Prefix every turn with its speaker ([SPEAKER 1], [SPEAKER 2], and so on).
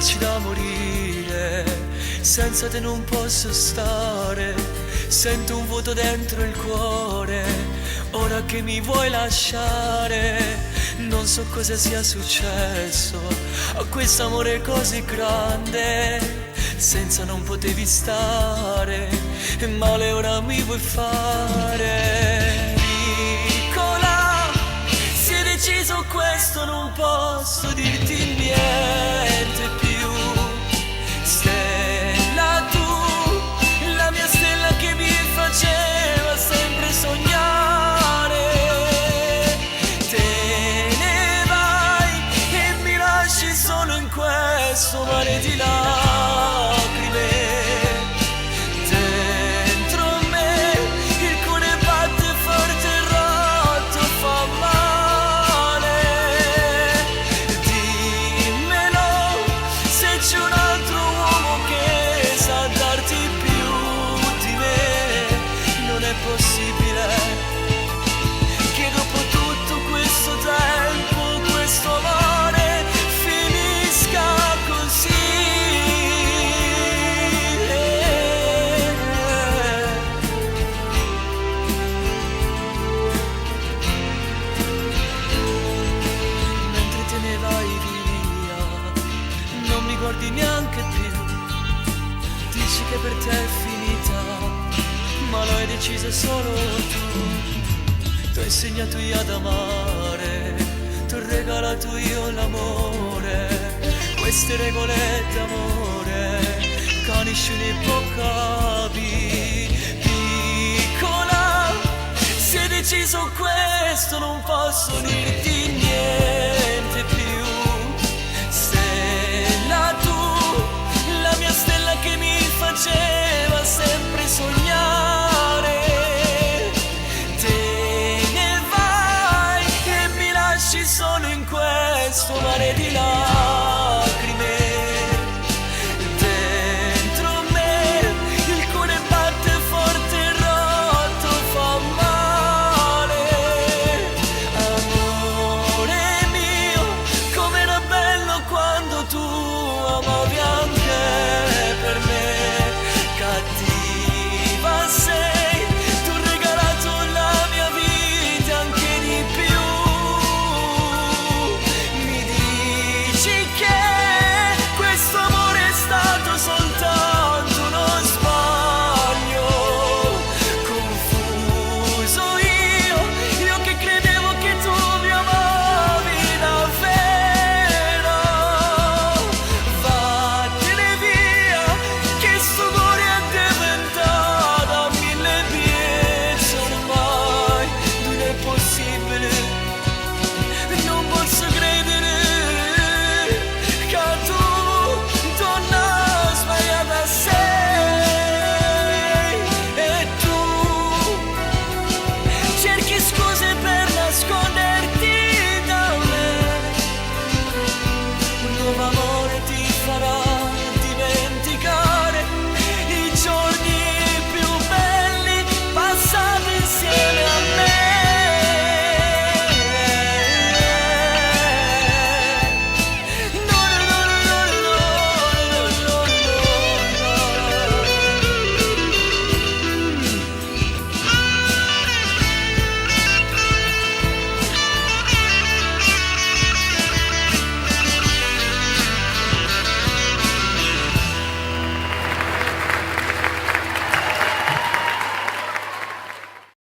[SPEAKER 1] piaci da morire, senza te non posso stare, sento un vuoto dentro il cuore, ora che mi vuoi lasciare, non so cosa sia successo, a questo amore così grande, senza non potevi stare, e male ora mi vuoi fare. Piccola, si è deciso questo, non posso dirti niente più. Stella tu, la mia stella che mi faceva sempre sognare, te ne vai e mi lasci solo in questo mare di lacrime. Dentro me il cuore batte forte e rotto, fa male. Dimmelo se c'è un altro uomo che sa darti più di me. Non è possibile che dopo tutto questo tempo, questo amore finisca così. Mentre te ne vai via, non mi guardi neanche più, dici che per te è finita, ma lo hai deciso solo tu hai insegnato io ad amare, ti ho regalato io l'amore, queste regole d'amore, che nessuno può capire. Piccola, si è deciso questo, non posso dirti niente più.